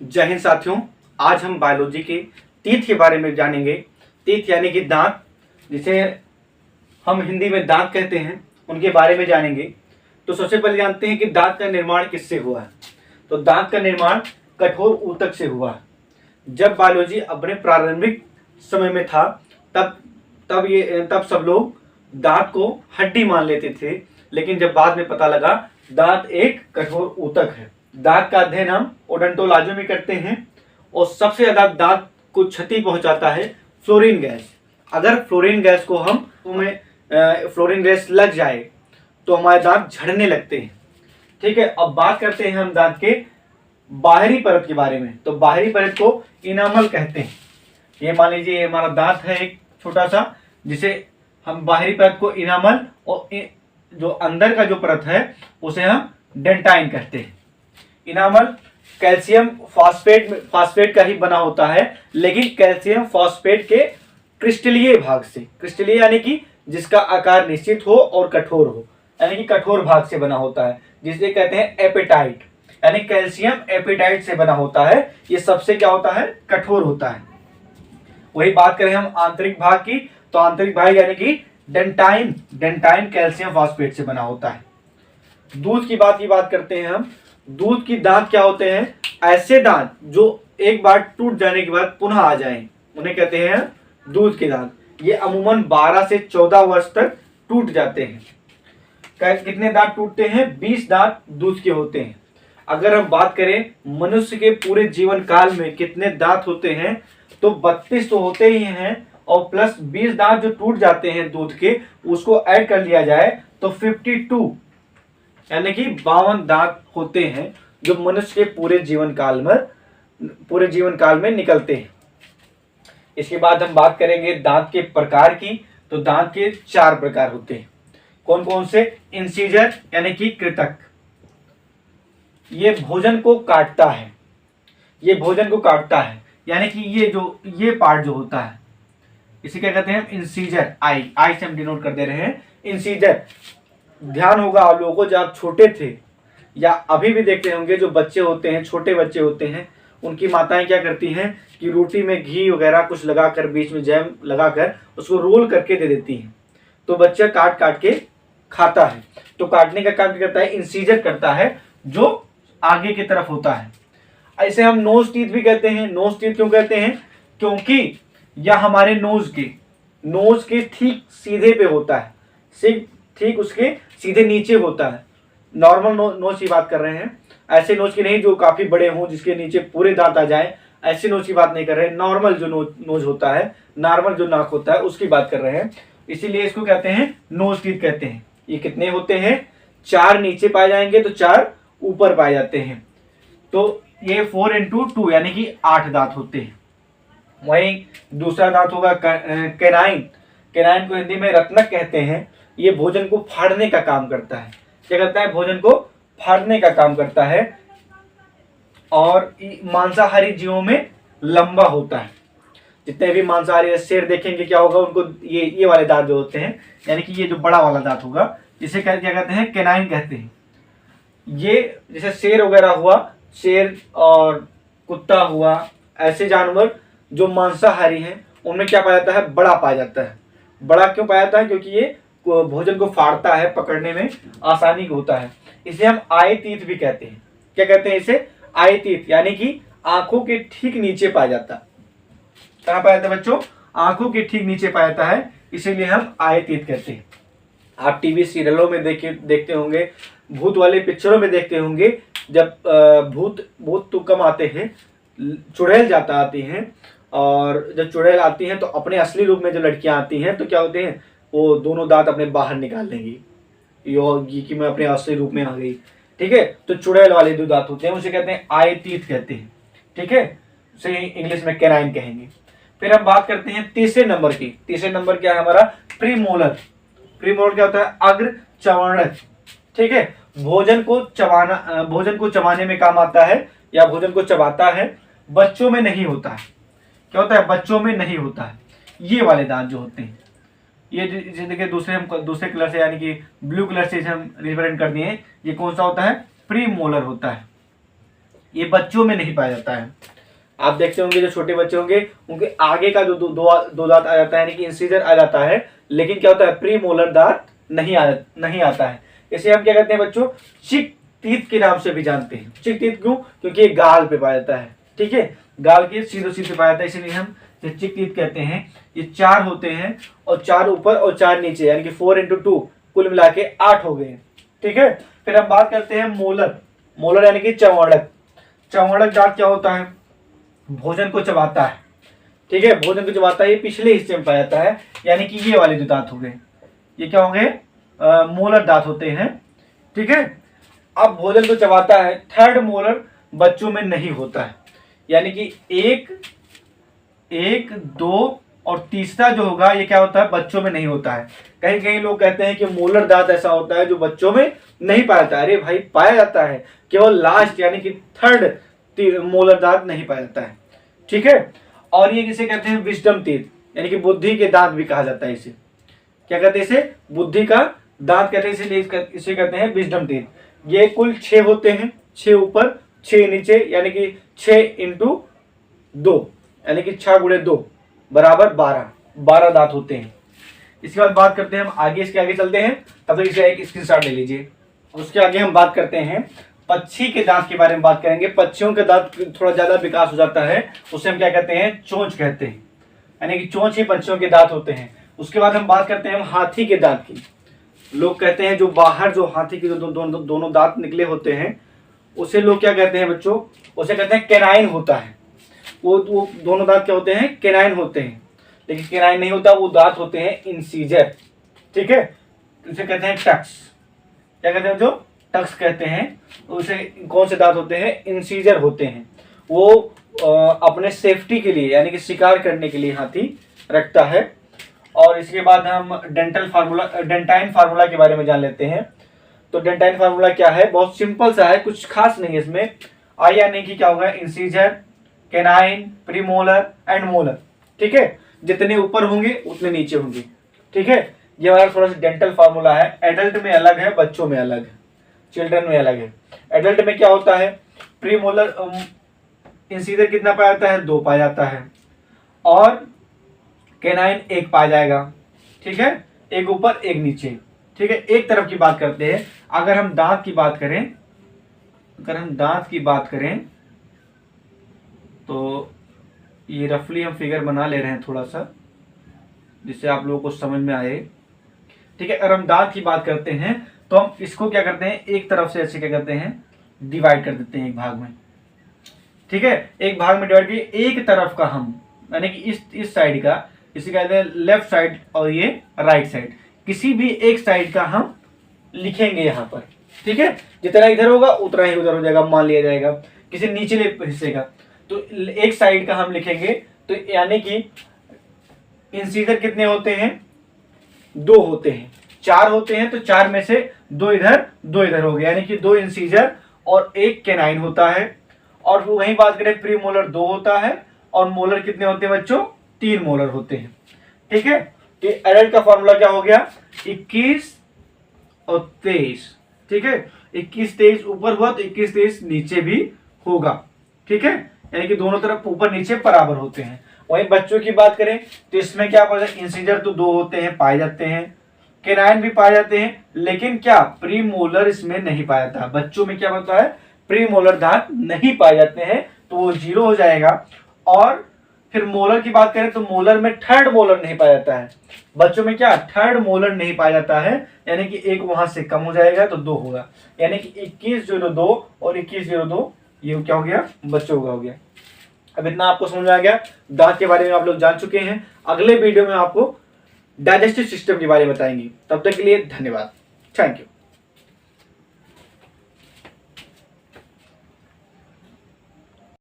जय हिंद साथियों। आज हम बायोलॉजी के टीथ के बारे में जानेंगे। टीथ यानी कि दांत, जिसे हम हिंदी में दांत कहते हैं, उनके बारे में जानेंगे। तो सबसे पहले जानते हैं कि दांत का निर्माण किससे हुआ है। तो दांत का निर्माण कठोर ऊतक से हुआ है। जब बायोलॉजी अपने प्रारंभिक समय में था तब सब लोग दांत को हड्डी मान लेते थे, लेकिन जब बाद में पता लगा दांत एक कठोर ऊतक है। दांत का अध्ययन हम ओडोंटोलॉजी में करते हैं और सबसे ज्यादा दांत को क्षति पहुंचाता है फ्लोरीन गैस। अगर फ्लोरीन गैस को फ्लोरीन गैस लग जाए तो हमारे दांत झड़ने लगते हैं। ठीक है, अब बात करते हैं हम दांत के बाहरी परत के बारे में। तो बाहरी परत को इनामल कहते हैं। ये मान लीजिए हमारा दांत है एक छोटा सा, जिसे हम बाहरी परत को इनामल, और जो अंदर का जो परत है उसे हम डेंटाइन कहते हैं। इनामल कैल्शियम फास्फेट का ही बना होता है, लेकिन कैल्शियम फास्फेट के क्रिस्टलीय भाग से, क्रिस्टलीय यानी कि जिसका आकार निश्चित हो और कठोर हो, यानी कि कठोर भाग से बना होता है, जिसे कहते हैं एपेटाइट, यानी कैल्शियम एपेटाइट से बना होता है। ये सबसे क्या होता है, कठोर होता है। वही बात करें हम आंतरिक भाग की, तो आंतरिक भाग यानी कि डेंटाइन कैल्शियम फास्फेट से बना होता है। दूध की बात करते हैं हम। दूध की दांत क्या होते हैं, ऐसे दांत जो एक बार टूट जाने के बाद पुनः आ जाएं, उन्हें कहते हैं दूध के दांत। ये अमूमन 12 से 14 वर्ष तक टूट जाते हैं। कितने दांत टूटते हैं, 20 दांत दूध के होते हैं। अगर हम बात करें मनुष्य के पूरे जीवन काल में कितने दांत होते हैं, तो 32 तो होते ही हैं, और प्लस 20 दांत जो टूट जाते हैं दूध के, उसको ऐड कर लिया जाए तो 52 यानी कि 52 दांत होते हैं जो मनुष्य के पूरे जीवन काल में निकलते हैं। इसके बाद हम बात करेंगे दांत के प्रकार की। तो दांत के 4 प्रकार होते हैं। कौन कौन से, इंसीजर यानी कि कृतक, ये भोजन को काटता है, यानी कि ये पार्ट जो होता है, इसे क्या कहते हैं, इंसीजर। आई से हम डिनोट कर दे रहे हैं इंसीजर। ध्यान होगा आप लोगों को, जब आप छोटे थे या अभी भी देखते होंगे, जो बच्चे होते हैं, छोटे बच्चे होते हैं, उनकी माताएं क्या करती हैं कि रोटी में घी वगैरह कुछ लगाकर, बीच में जैम लगाकर उसको रोल करके दे देती हैं, तो बच्चा काट काट के खाता है। तो काटने का काम क्या करता है, इंसीजर करता है, जो आगे की तरफ होता है। ऐसे हम नोज टीथ भी कहते हैं। नोज टीथ क्यों कहते हैं, क्योंकि यह हमारे नोज के ठीक सीधे पे होता है, ठीक उसके सीधे नीचे होता है। नॉर्मल नोज की बात कर रहे हैं, ऐसे नोज की नहीं जो काफी बड़े हों, जिसके नीचे पूरे दांत आ जाए, ऐसे नोज की बात नहीं कर रहे हैं। नॉर्मल जो नोज होता है, नॉर्मल जो नाक होता है, उसकी बात कर रहे हैं। इसीलिए इसको कहते हैं नोज टीथ कहते हैं। ये कितने होते हैं, 4 नीचे पाए जाएंगे तो 4 ऊपर पाए जाते हैं। तो ये 4 × 2 यानी कि 8 दांत होते हैं। वहीं दूसरा दांत होगा कैनाइन को हिंदी में रत्नक कहते हैं। ये भोजन को फाड़ने का काम करता है। क्या करता है, भोजन को फाड़ने का काम करता है, और मांसाहारी जीवों में लंबा होता है। जितने भी मांसाहारी शेर देखेंगे क्या होगा, उनको ये वाले दांत जो होते हैं, यानी कि ये जो बड़ा वाला दांत होगा, इसे क्या कहते हैं, कैनाइन कहते हैं। ये जैसे शेर वगैरह हुआ, शेर और कुत्ता हुआ, ऐसे जानवर जो मांसाहारी हैं, उनमें क्या पाया जाता है, बड़ा पाया जाता है। बड़ा क्यों पाया जाता है, क्योंकि ये भोजन को फाड़ता है, पकड़ने में आसानी होता है। इसे हम आई टीथ भी कहते हैं। क्या कहते हैं इसे, आई टीथ, यानी कि आंखों के ठीक नीचे पाया जाता है। कहां पाया जाता है बच्चों, आंखों के ठीक नीचे पाया जाता है, इसीलिए हम आई टीथ कहते हैं। आप टीवी सीरियलों में देखते होंगे, भूत वाले पिक्चरों में देखते होंगे, जब भूत तो कम आते हैं, चुड़ैल ज्यादा आती हैं, और जब चुड़ैल आती हैं तो अपने असली रूप में जो लड़कियां आती हैं, तो क्या होते हैं, वो दोनों दांत अपने बाहर निकाल लेंगी, ये कि मैं अपने असली रूप में आ गई। ठीक है, तो चुड़ैल वाले 2 दांत होते हैं, उसे कहते हैं आई टीथ कहते हैं। ठीक है, उसे इंग्लिश में कैनाइन कहेंगे। फिर हम बात करते हैं तीसरे नंबर की। तीसरे नंबर क्या है हमारा, प्रीमोलर। प्रीमोलर क्या होता है, अग्र चवर्णक। ठीक है, भोजन को चबाने में काम आता है, या भोजन को चबाता है। बच्चों में नहीं होता है। क्या होता है, बच्चों में नहीं होता है। ये वाले दांत जो होते हैं, ये देखिए दूसरे कलर से, यानी कि ब्लू कलर से हम रिप्रेजेंट कर दिए। ये कौन सा होता है, प्री मोलर होता है। ये बच्चों में नहीं पाया जाता है। आप देखते होंगे जो छोटे बच्चे होंगे उनके आगे का जो दो दांत आ जाता है, यानी कि इंसीजर आ जाता है, लेकिन क्या होता है प्री मोलर दांत नहीं आता है। इसे हम क्या कहते हैं बच्चों, चिक टीथ के नाम से भी जानते हैं। चिक टीथ क्यों? क्योंकि ये गाल पे पाया जाता है, ठीक है, गाल के सीधे सीधे पाया जाता है, इसलिए हम चिक टीथ कहते हैं। ये 4 होते हैं और 4 ऊपर और 4 नीचे, यानी कि 4 × 2 कुल मिला के 8 हो गए, ठीक है। फिर हम बात करते हैं मोलर। मोलर यानी कि चौड़क। चौड़क दांत क्या होता है? भोजन को चबाता है, ठीक है, भोजन को चबाता है। ये पिछले हिस्से में पाया जाता है, यानी कि ये वाले जो दांत हो गए ये क्या होंगे, मोलर दांत होते हैं, ठीक है। अब भोजन को चबाता है। थर्ड मोलर बच्चों में नहीं होता है, यानी कि 1, 2 और तीसरा जो होगा ये क्या होता है, बच्चों में नहीं होता है। कहीं कहीं लोग कहते हैं कि मोलर दांत ऐसा होता है जो बच्चों में नहीं पाया जाता है। अरे भाई, पाया जाता है, केवल लास्ट यानी कि थर्ड मोलर दांत नहीं पाया जाता है, ठीक है। और ये किसे कहते हैं, विजडम टीथ, यानी कि बुद्धि के दांत भी कहा जाता है। इसे क्या कहते हैं, इसे बुद्धि का दांत कहते हैं, इसलिए इसे कहते हैं विजडम टीथ। ये कुल 6 होते हैं, 6 ऊपर 6 नीचे, यानी कि 6 × 2 यानी कि 6 × 2 बराबर 12 दांत होते हैं। इसके बाद बात करते हैं हम आगे, इसके आगे चलते हैं, तब तक इसे एक स्क्रीनशॉट ले लीजिए। उसके आगे हम बात करते हैं पक्षी के दांत के बारे में बात करेंगे। पक्षियों के दांत थोड़ा ज्यादा विकास हो जाता है, उसे हम क्या कहते हैं, चोंच कहते हैं, यानी कि चोंच ही पक्षियों के दांत होते हैं। उसके बाद हम बात करते हैं हाथी के दांत की। लोग कहते हैं जो बाहर जो हाथी के जो दोनों दांत निकले होते हैं उसे लोग क्या कहते हैं बच्चों, उसे कहते हैं कैनाइन होता है। वो दोनों दांत क्या होते हैं, कैनाइन होते हैं, लेकिन कैनाइन नहीं होता, वो दांत होते हैं इंसीजर, ठीक है। उसे कहते हैं टक्स। क्या कहते हैं, जो टक्स कहते हैं, उसे कौन से दांत होते हैं, इंसीजर होते हैं। वो अपने सेफ्टी के लिए यानी कि शिकार करने के लिए हाथी रखता है। और इसके बाद हम डेंटाइन फार्मूला के बारे में जान लेते हैं। तो डेंटाइन फार्मूला क्या है, बहुत सिंपल सा है, कुछ खास नहीं है इसमें। आई यानी कि क्या होगा, incisor, canine, premolar and molar, ठीक है। जितने ऊपर होंगे उतने नीचे होंगे, ठीक है। ये हमारा थोड़ा सा डेंटल फार्मूला है। एडल्ट में अलग है, बच्चों में अलग है, चिल्ड्रन में अलग है। एडल्ट में क्या होता है, प्रीमोलर इंसीजर कितना पाया जाता है, 2 पाया जाता है, और कैनाइन 1 पाया जाएगा, ठीक है, 1 ऊपर 1 नीचे, ठीक है। एक तरफ की बात करते हैं। अगर हम दांत की बात करें, तो ये रफली हम फिगर बना ले रहे हैं थोड़ा सा, जिससे आप लोगों को समझ में आए, ठीक है। अगर हम दांत की बात करते हैं तो हम इसको क्या करते हैं, एक तरफ से ऐसे क्या करते हैं, डिवाइड कर देते हैं एक भाग में, ठीक है। एक भाग में डिवाइड किए, एक तरफ का हम यानी कि इस साइड का, इसे कहते हैं लेफ्ट साइड और ये राइट साइड, किसी भी एक साइड का हम लिखेंगे यहाँ पर, ठीक है। जितना इधर होगा उतना ही उधर हो जाएगा, मान लिया जाएगा। किसी निचले हिस्से का तो एक साइड का हम लिखेंगे, तो यानी कि इंसीजर कितने होते हैं, 2 होते हैं। 4 होते हैं तो 4 में से 2 इधर 2 इधर हो गया, यानी कि 2 इंसीजर और 1 कैनाइन होता है। और वहीं बात करें प्रीमोलर 2 होता है, और मोलर कितने होते हैं बच्चों, 3 मोलर होते हैं, ठीक है। तो एडल्ट का फॉर्मूला क्या हो गया, 21 और 23, ठीक है। 21 23 ऊपर हुआ तो 21 23 नीचे भी होगा, ठीक है, यानी कि दोनों तरफ ऊपर नीचे बराबर होते हैं। वहीं बच्चों की बात करें तो इसमें क्या पाया जाता है, इंसीजर तो 2 होते हैं, पाए जाते हैं, कैनाइन भी पाए जाते हैं, लेकिन क्या प्रीमोलर इसमें नहीं पाया जाता। बच्चों में क्या होता है, प्रीमोलर दांत नहीं पाए जाते हैं, तो वो 0 हो जाएगा। और फिर मोलर की बात करें तो मोलर में थर्ड मोलर नहीं पाया जाता है। बच्चों में क्या, थर्ड मोलर नहीं पाया जाता है, यानी कि 1 वहां से कम हो जाएगा तो 2 होगा, यानी कि 2102 और 2102 ये क्या हो गया, बच्चों का हो गया। अब इतना आपको समझ में आ गया, दांत के बारे में आप लोग जान चुके हैं। अगले वीडियो में आपको डाइजेस्टिव सिस्टम के बारे में बताएंगे। तब तक के लिए धन्यवाद, थैंक यू।